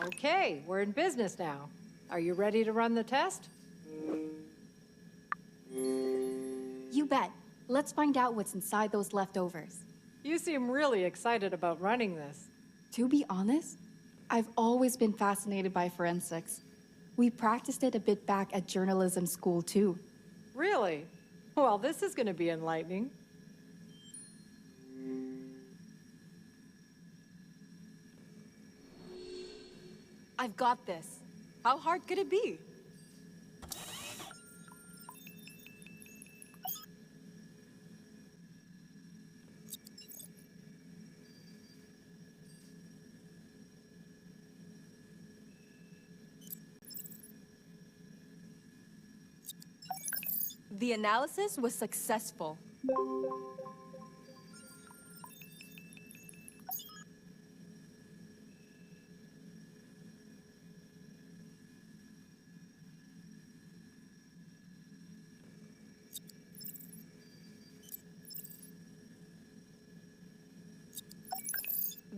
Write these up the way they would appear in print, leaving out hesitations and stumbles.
Okay, we're in business now. Are you ready to run the test? You bet. Let's find out what's inside those leftovers. You seem really excited about running this. To be honest, I've always been fascinated by forensics. We practiced it a bit back at journalism school, too. Really? Well, this is going to be enlightening. I've got this. How hard could it be? The analysis was successful.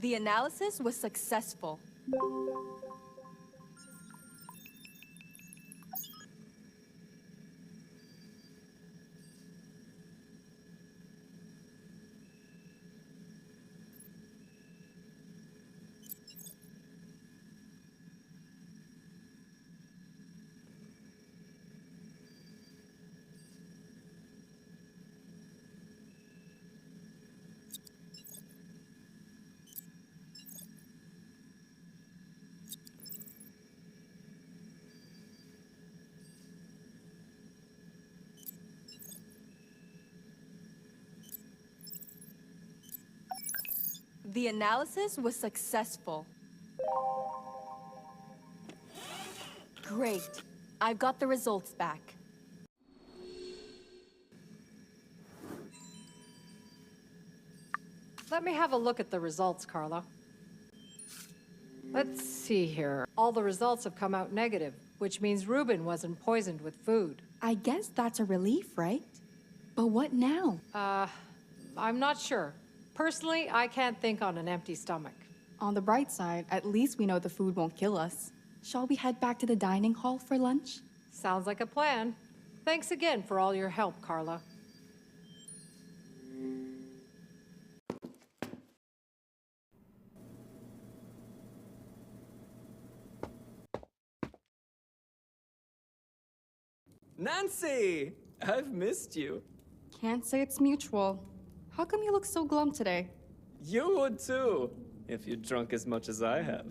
The analysis was successful. The analysis was successful. Great. I've got the results back. Let me have a look at the results, Carla. Let's see here. All the results have come out negative, which means Ruben wasn't poisoned with food. I guess that's a relief, right? But what now? I'm not sure. Personally, I can't think on an empty stomach. On the bright side, at least we know the food won't kill us. Shall we head back to the dining hall for lunch? Sounds like a plan. Thanks again for all your help, Carla. Nancy! I've missed you. Can't say it's mutual. How come you look so glum today? You would too, if you drunk as much as I have.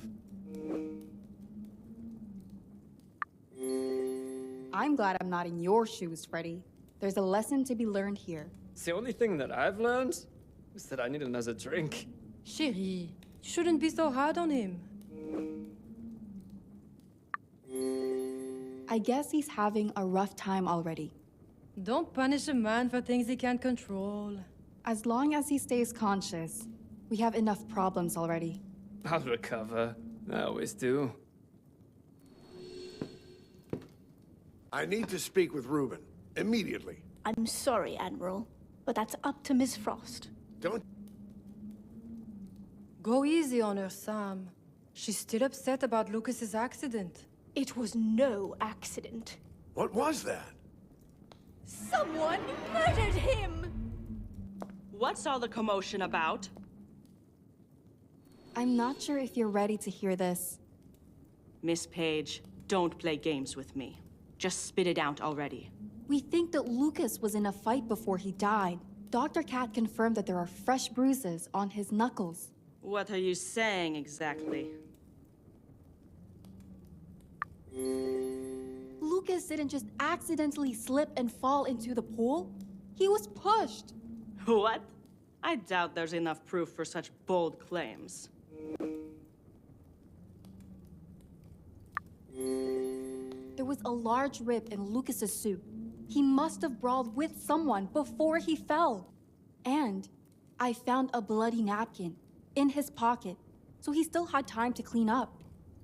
I'm glad I'm not in your shoes, Freddy. There's a lesson to be learned here. It's the only thing that I've learned is that I need another drink. Chérie, you shouldn't be so hard on him. I guess he's having a rough time already. Don't punish a man for things he can't control. As long as he stays conscious, we have enough problems already. I'll recover. I always do. I need to speak with Ruben. Immediately. I'm sorry, Admiral, but that's up to Miss Frost. Don't... Go easy on her, Sam. She's still upset about Lucas's accident. It was no accident. What was that? Someone murdered him! What's all the commotion about? I'm not sure if you're ready to hear this. Miss Page, don't play games with me. Just spit it out already. We think that Lucas was in a fight before he died. Dr. Cat confirmed that there are fresh bruises on his knuckles. What are you saying exactly? Lucas didn't just accidentally slip and fall into the pool. He was pushed. What? I doubt there's enough proof for such bold claims. There was a large rip in Lucas's suit. He must have brawled with someone before he fell. And I found a bloody napkin in his pocket, so he still had time to clean up.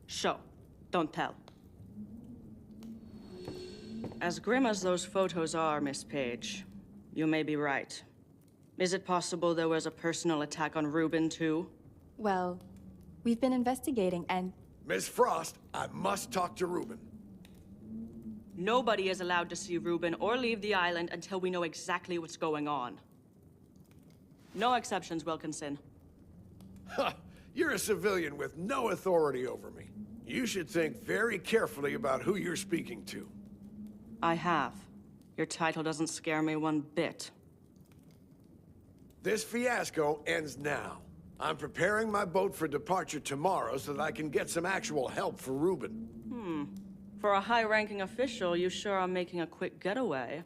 Show, don't tell. As grim as those photos are, Miss Page, you may be right. Is it possible there was a personal attack on Ruben, too? Well, we've been investigating and... Miss Frost, I must talk to Reuben. Nobody is allowed to see Reuben or leave the island until we know exactly what's going on. No exceptions, Wilkinson. Ha! You're a civilian with no authority over me. You should think very carefully about who you're speaking to. I have. Your title doesn't scare me one bit. This fiasco ends now. I'm preparing my boat for departure tomorrow so that I can get some actual help for Reuben. For a high-ranking official, you sure are making a quick getaway.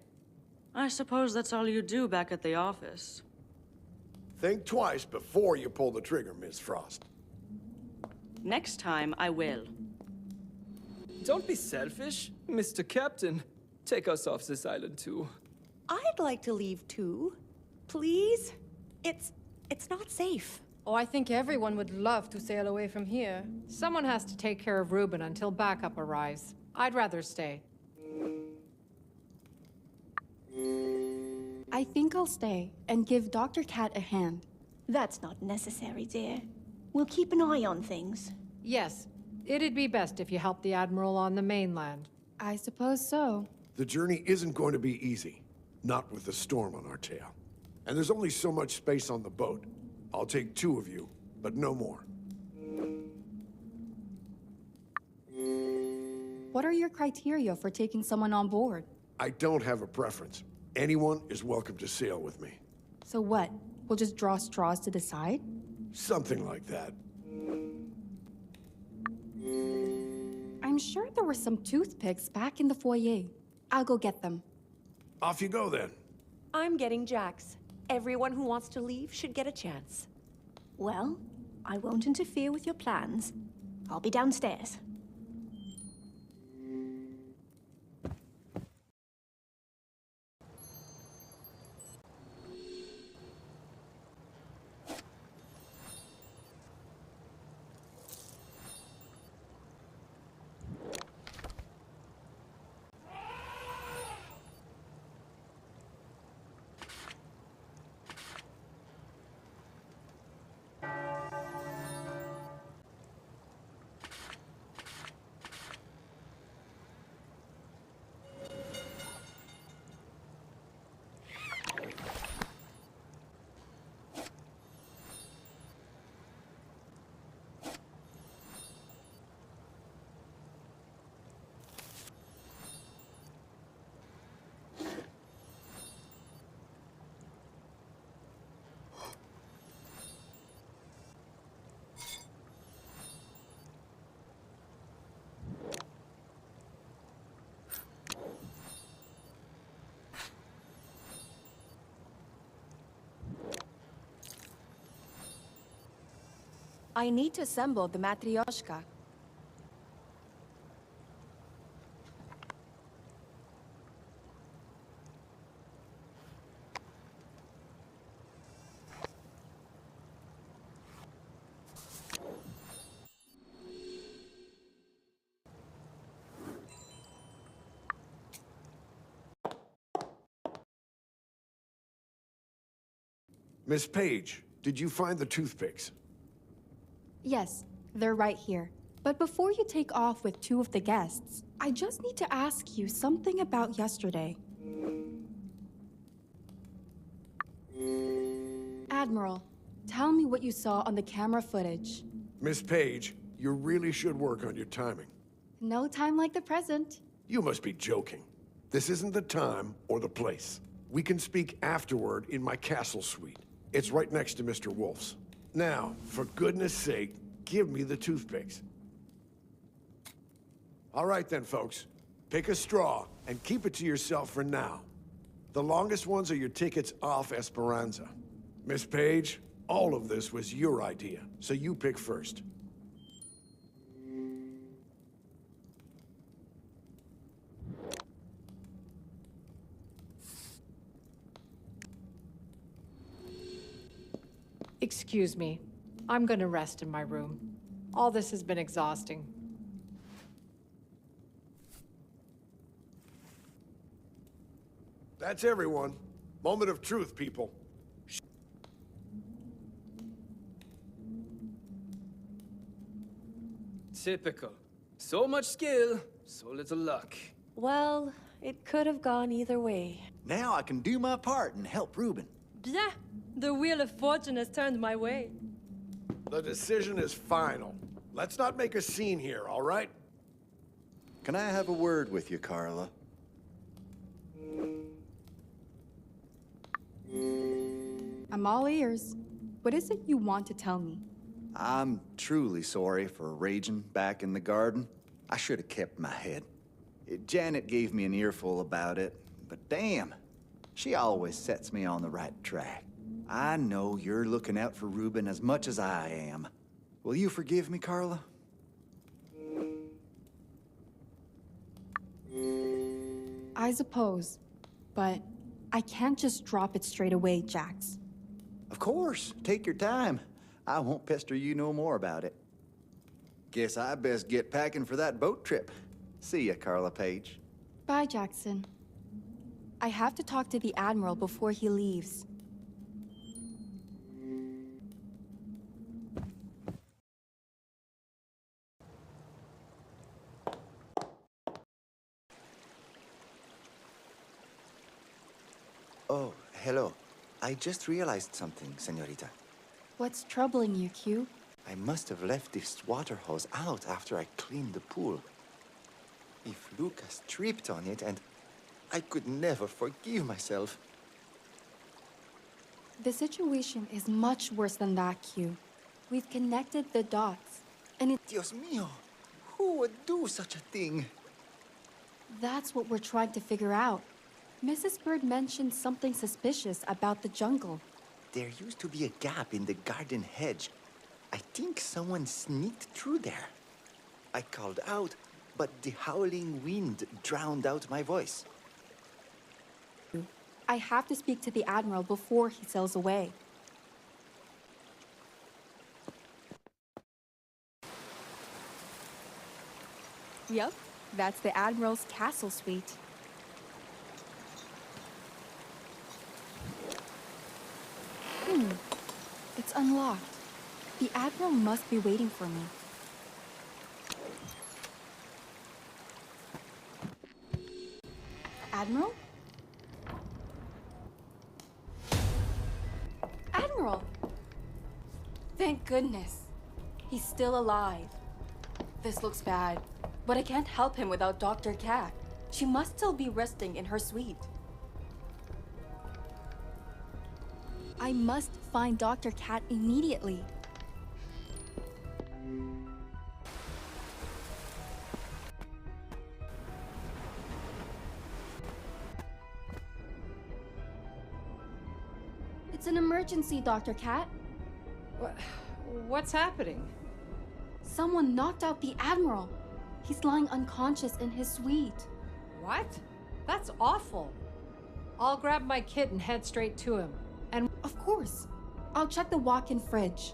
I suppose that's all you do back at the office. Think twice before you pull the trigger, Miss Frost. Next time, I will. Don't be selfish, Mr. Captain. Take us off this island too. I'd like to leave too. Please? It's not safe. Oh, I think everyone would love to sail away from here. Someone has to take care of Reuben until backup arrives. I'd rather stay. I think I'll stay and give Dr. Cat a hand. That's not necessary, dear. We'll keep an eye on things. Yes, it'd be best if you helped the Admiral on the mainland. I suppose so. The journey isn't going to be easy. Not with the storm on our tail. And there's only so much space on the boat. I'll take 2 of you, but no more. What are your criteria for taking someone on board? I don't have a preference. Anyone is welcome to sail with me. So what? We'll just draw straws to decide? Something like that. I'm sure there were some toothpicks back in the foyer. I'll go get them. Off you go then. I'm getting Jack's. Everyone who wants to leave should get a chance. Well, I won't interfere with your plans. I'll be downstairs. I need to assemble the matryoshka. Miss Page, did you find the toothpicks? Yes, they're right here. But before you take off with 2 of the guests, I just need to ask you something about yesterday. Admiral, tell me what you saw on the camera footage. Miss Page, you really should work on your timing. No time like the present. You must be joking. This isn't the time or the place. We can speak afterward in my castle suite. It's right next to Mr. Wolf's. Now, for goodness sake, give me the toothpicks. All right then, folks. Pick a straw and keep it to yourself for now. The longest ones are your tickets off Esperanza. Miss Page, all of this was your idea, so you pick first. Excuse me. I'm gonna rest in my room. All this has been exhausting. That's everyone. Moment of truth, people. Typical. So much skill, so little luck. Well, it could have gone either way. Now I can do my part and help Reuben. Bien! The wheel of fortune has turned my way. The decision is final. Let's not make a scene here, all right? Can I have a word with you, Carla? I'm all ears. What is it you want to tell me? I'm truly sorry for raging back in the garden. I should have kept my head. Janet gave me an earful about it, but damn, she always sets me on the right track. I know you're looking out for Reuben as much as I am. Will you forgive me, Carla? I suppose, but I can't just drop it straight away, Jax. Of course, take your time. I won't pester you no more about it. Guess I best get packing for that boat trip. See ya, Carla Page. Bye, Jackson. I have to talk to the Admiral before he leaves. Oh, hello. I just realized something, senorita. What's troubling you, Q? I must have left this water hose out after I cleaned the pool. If Lucas tripped on it, and I could never forgive myself. The situation is much worse than that, Q. We've connected the dots, and Dios mío, who would do such a thing? that's what we're trying to figure out. Mrs. Bird mentioned something suspicious about the jungle. There used to be a gap in the garden hedge. I think someone sneaked through there. I called out, but the howling wind drowned out my voice. I have to speak to the Admiral before he sails away. Yep, that's the Admiral's castle suite. It's unlocked. The Admiral must be waiting for me. Admiral? Admiral! Thank goodness. He's still alive. This looks bad, but I can't help him without Dr. Cat. She must still be resting in her suite. I must find Dr. Cat immediately. It's an emergency, Dr. Cat. What's happening? Someone knocked out the Admiral. He's lying unconscious in his suite. What? That's awful. I'll grab my kit and head straight to him. And Of course. I'll check the walk-in fridge.